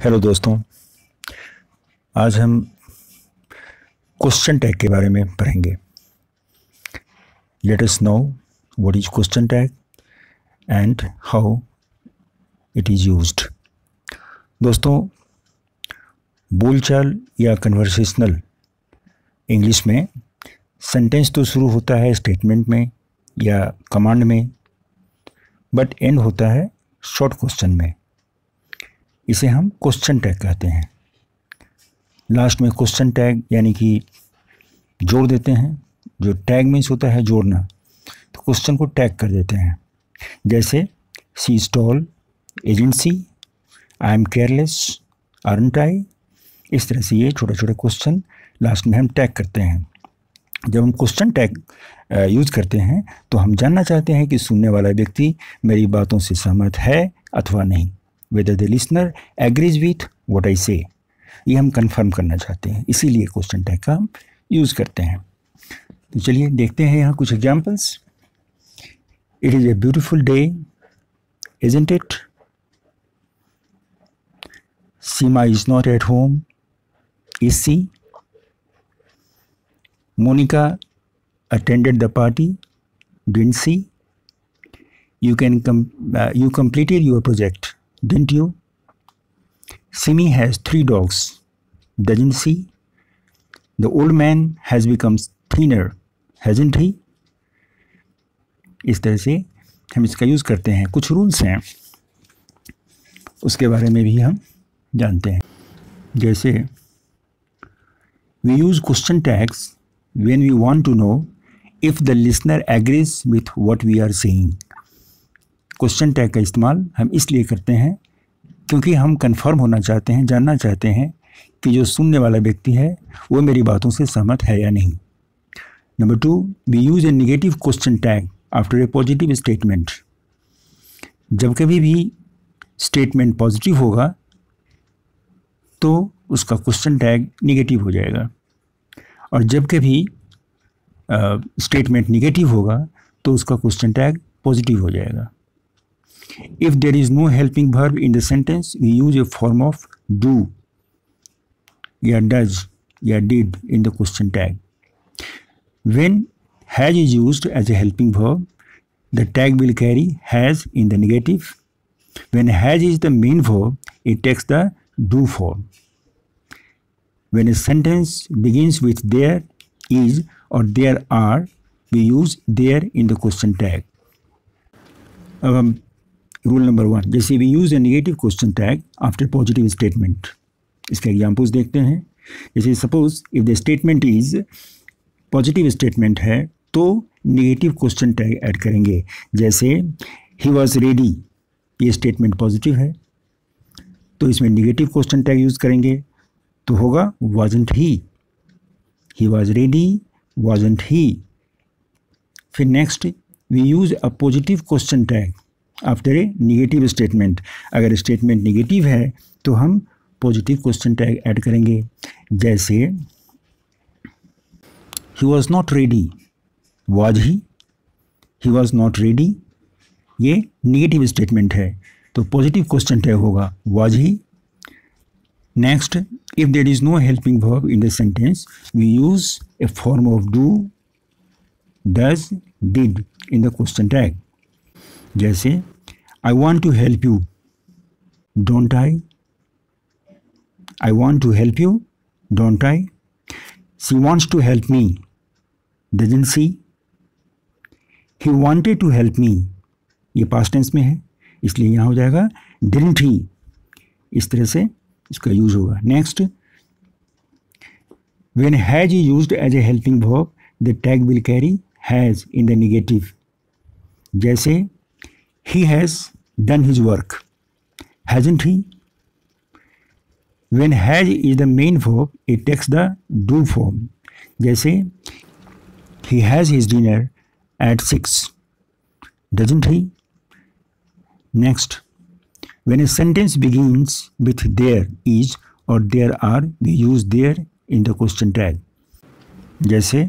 Hello दोस्तों, आज हम क्वेश्चन टैग के बारे में पढ़ेंगे। Let us know what is question tag and how it is used. दोस्तों, बोलचाल या कन्वर्सेशनल इंग्लिश में सेंटेंस तो शुरू होता है स्टेटमेंट में या कमांड में, बट एंड होता है शॉर्ट क्वेश्चन में। इसे हम क्वेश्चन टैग कहते हैं। लास्ट में क्वेश्चन टैग यानी कि जोड़ देते हैं। जो टैग मीन्स होता है जोड़ना, तो क्वेश्चन को टैग कर देते हैं। जैसे she is tall, isn't she, I am careless, aren't I. इस तरह से ये छोटे छोटे क्वेश्चन लास्ट में हम टैग करते हैं। जब हम क्वेश्चन टैग यूज करते हैं तो हम जानना चाहते हैं कि सुनने वाला व्यक्ति मेरी बातों से सहमत है अथवा नहीं। Whether the listener agrees with what I say, ये हम कंफर्म करना चाहते हैं, इसीलिए क्वेश्चन टैग का हम यूज़ करते हैं। तो चलिए देखते हैं यहाँ कुछ examples. It is a beautiful day, isn't it? Seema is not at home, is she? Monica attended the party, didn't she? You completed your project, didn't you? Simi has 3 dogs, doesn't she? The old man has become thinner, hasn't he? इस तरह से हम इसका use करते हैं। कुछ rules हैं, उसके बारे में भी हम जानते हैं। जैसे we use question tags when we want to know if the listener agrees with what we are saying. Question tag का इस्तेमाल हम इसलिए करते हैं क्योंकि हम कंफर्म होना चाहते हैं, जानना चाहते हैं कि जो सुनने वाला व्यक्ति है वो मेरी बातों से सहमत है या नहीं। Number 2, we use a negative question tag after a positive statement. जब कभी भी स्टेटमेंट पॉजिटिव होगा तो उसका क्वेश्चन टैग नेगेटिव हो जाएगा, और जब कभी स्टेटमेंट नेगेटिव होगा तो उसका क्वेश्चन टैग पॉजिटिव हो जाएगा। If there is no helping verb in the sentence, we use a form of do या does या did in the question tag. When has is used as a helping verb, the tag will carry has in the negative. When has is the main verb, it takes the do form. When a sentence begins with there is or there are, we use there in the question tag. Rule number 1, जैसे we use a negative question tag after positive statement. इसके examples देखते हैं। जैसे suppose if the statement is positive statement है तो negative question tag add करेंगे। जैसे he was ready, ये स्टेटमेंट पॉजिटिव है तो इसमें नेगेटिव क्वेश्चन टैग यूज़ करेंगे तो होगा wasn't he. He was ready, wasn't he. फिर next we use a positive question tag after a negative statement. अगर स्टेटमेंट निगेटिव है तो हम पॉजिटिव क्वेश्चन टैग ऐड करेंगे। जैसे he was not ready, was he. He was not ready, ये negative statement है तो पॉजिटिव क्वेश्चन टैग होगा was he. Next, if there is no helping verb in the sentence, we use a form of do, does, did in the question tag. जैसे I want to help you, don't I. I want to help you, don't I. She wants to help me, doesn't she. He wanted to help me, ये past tense में है इसलिए यहाँ हो जाएगा didn't he. इस तरह से इसका यूज होगा। Next, when has is used as a helping verb, the tag will carry has in the negative. जैसे he has done his work, hasn't he? When has is the main verb, it takes the do form. जैसे he has his dinner at 6, doesn't he? Next, when a sentence begins with there is or there are, we use there in the question tag. जैसे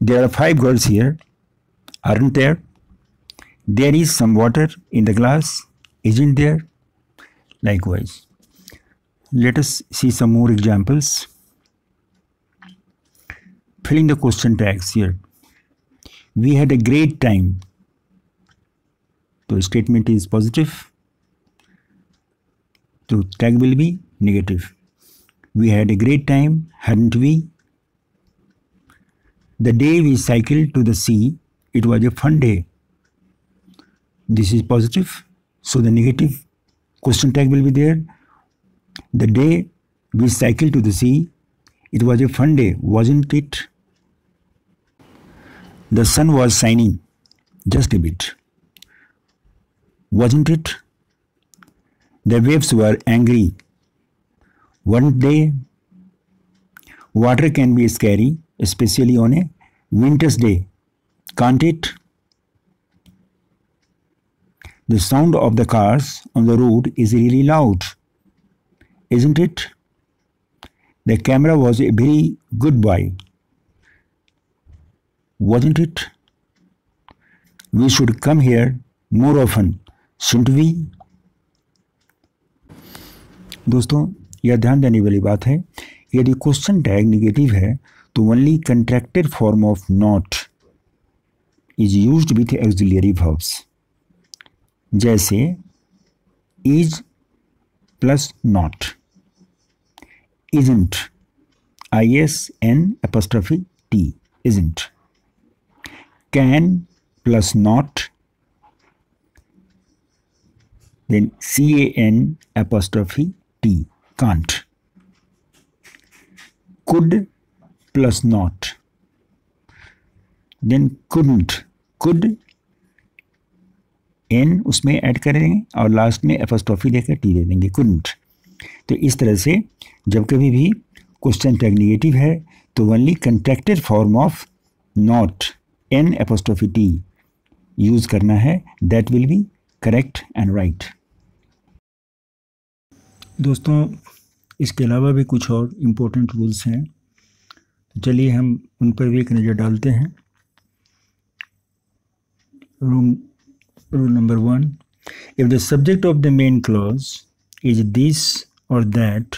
there are 5 girls here, aren't there? There is some water in the glass, isn't there? Likewise, Let us see some more examples. Filling the question tags here. We had a great time. The statement is positive. So tag will be negative. We had a great time, hadn't we? The day we cycled to the sea, it was a fun day. This is positive, so the negative question tag will be there. The day we cycled to the sea, it was a fun day, wasn't it? The sun was shining just a bit. Wasn't it? The waves were angry, weren't they? Water can be scary, especially on a winter's day, can't it? The sound of the cars on the road is really loud, isn't it? The camera was a very good boy, wasn't it? We should come here more often, shouldn't we? दोस्तों, यह ध्यान देने वाली बात है, यदि question tag negative है तो only contracted form of not is used with auxiliary verbs, जैसे is plus not, isn't, ISN''T, isn't. Can plus not, then CAN''T, can't. Could plus not, then couldn't. Could N उसमें add करेंगे और last में apostrophe देकर T दे देंगे, couldn't. तो इस तरह से जब कभी भी क्वेश्चन टैग निगेटिव है तो only contracted form of not N''T use करना है, that will be correct and right. दोस्तों, इसके अलावा भी कुछ और इम्पोर्टेंट रूल्स हैं, चलिए हम उन पर भी एक नज़र डालते हैं। Rule number 1, if the subject of the main clause is this और that,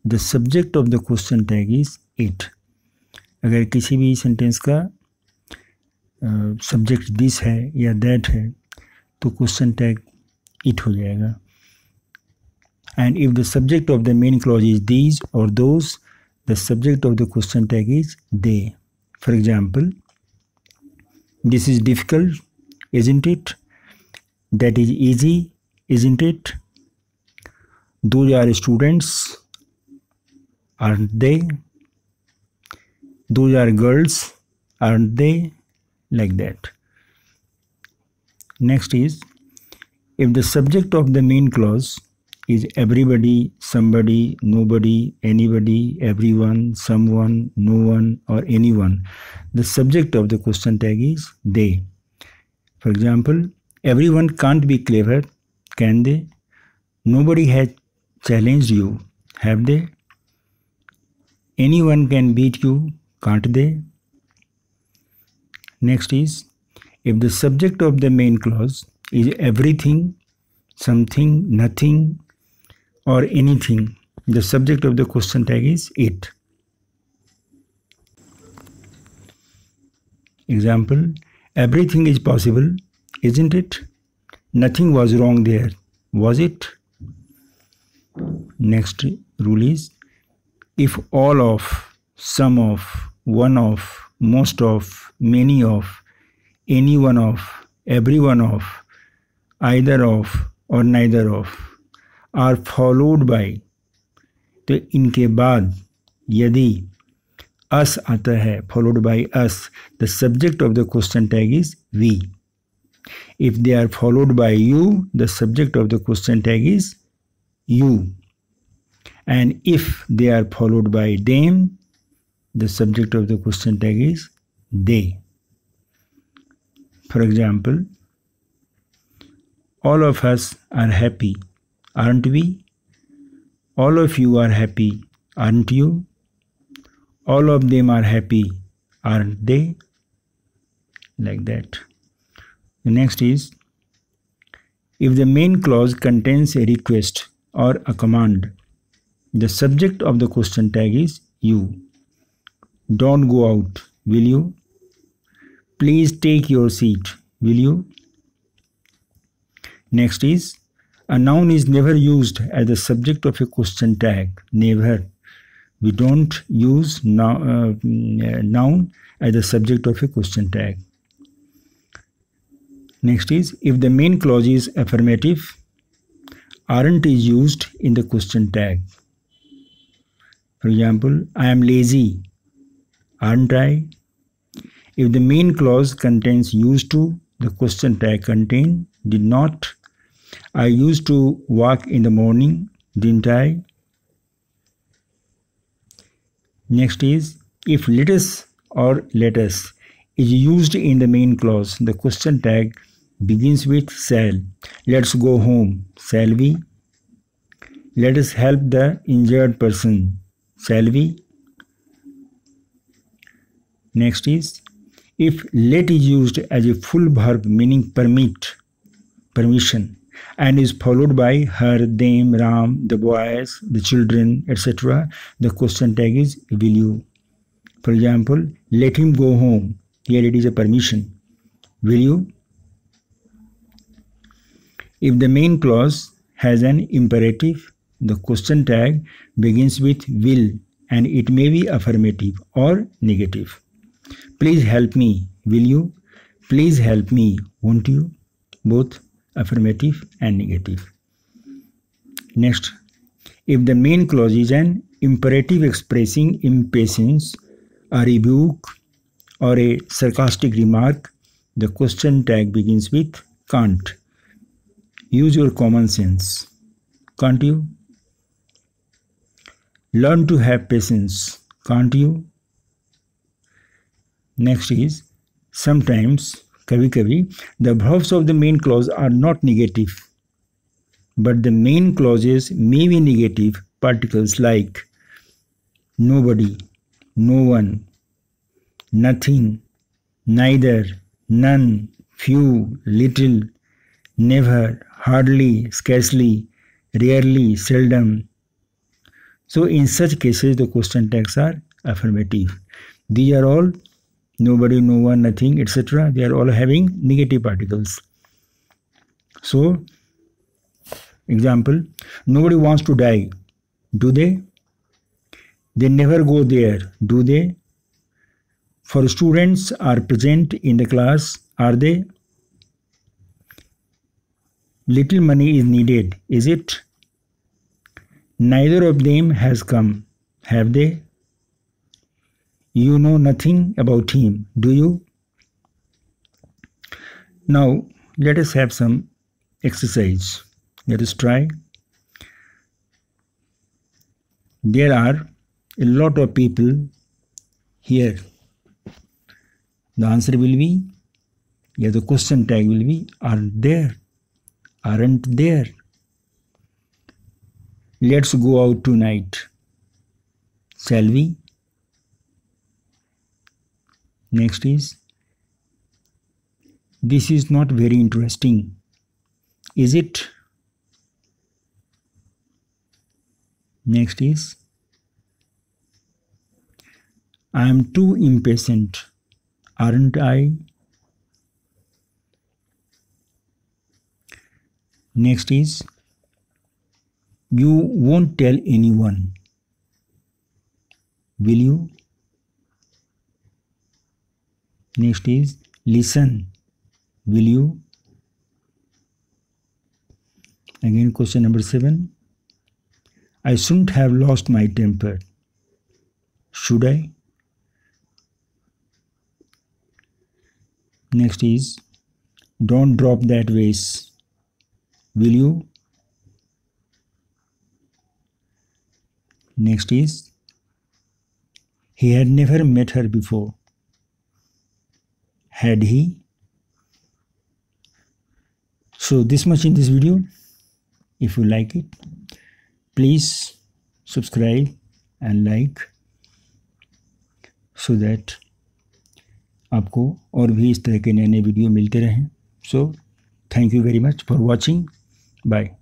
the subject of the question tag is it. अगर किसी भी सेंटेंस का सब्जेक्ट दिस है या दैट है तो क्वेश्चन टैग इट हो जाएगा। And if the subject of the main clause is these और those, the subject of the question tag is they. For example, this is difficult, isn't it? That is easy, isn't it? Those are students, aren't they? Those are girls, aren't they? Like that. Next is, if the subject of the main clause is everybody, somebody, nobody, anybody, everyone, someone, no one, or anyone, the subject of the question tag is they. For example, everyone can't be clever, can they? Nobody has challenged you, have they? Anyone can beat you, can't they? Next is, if the subject of the main clause is everything, something, nothing, or anything, the subject of the question tag is it. Example, everything is possible, isn't it? Nothing was wrong there, was it? Next rule is, if all of, some of, one of, most of, many of, any one of, every one of, either of or neither of are followed by, तो इनके बाद यदि us आता है, followed by us, the subject of the question tag is we. If they are followed by you, the subject of the question tag is you. And if they are followed by them, the subject of the question tag is they. For example, all of us are happy, aren't we? All of you are happy, aren't you? All of them are happy, aren't they? Like that. The next is, if the main clause contains a request or a command, The subject of the question tag is you. Don't go out, will you? Please take your seat, will you? Next is, a noun is never used as the subject of a question tag. Never. We don't use noun as the subject of a question tag. Next is, if the main clause is affirmative, aren't is used in the question tag. For example, I am lazy, aren't I? If the main clause contains used to, the question tag contain did not. I used to walk in the morning, didn't I? Next is, if let us or let us is used in the main clause, the question tag begins with shall. Let's go home, shall we? Let us help the injured person, shall we? Next is, if let is used as a full verb meaning permit, permission, and is followed by her, them, Ram, the boys, the children, etc., the question tag is will you. For example, let him go home. Here it is a permission. Will you? If the main clause has an imperative, the question tag begins with will and it may be affirmative or negative. Please help me, will you? Please help me, won't you? Both affirmative and negative. Next, if the main clause is an imperative expressing impatience, a rebuke, or a sarcastic remark, the question tag begins with can't. Use your common sense. Can't you? Learn to have patience. Can't you? Next is, sometimes, kabhi-kabhi, the verbs of the main clause are not negative, but the main clauses may be negative particles like nobody, no one, nothing, neither, none, few, little, never, hardly, scarcely, rarely, seldom. So in such cases the question tags are affirmative. These are all nobody, no one, nothing, etc. They are all having negative particles. So, example, nobody wants to die. Do they? They never go there. Do they? For students are present in the class. Are they? Little money is needed. Is it? Neither of them has come. Have they? You know nothing about him, do you? Now, let us have some exercise. Let us try. There are a lot of people here. The answer will be, yeah, the question tag will be, aren't there? Aren't there? Let's go out tonight. Shall we? Next is, this is not very interesting. Is it? Next is, I am too impatient. Aren't I? Next is, you won't tell anyone. Will you? Next is, listen. Will you? Again, question number 7. I shouldn't have lost my temper. Should I? Next is, don't drop that vase. Will you? Next is, he had never met her before. Had he? So this much in this video. If you like it, please subscribe and like so that आपको और भी इस तरह के नए नए video मिलते रहें. So thank you very much for watching. Bye.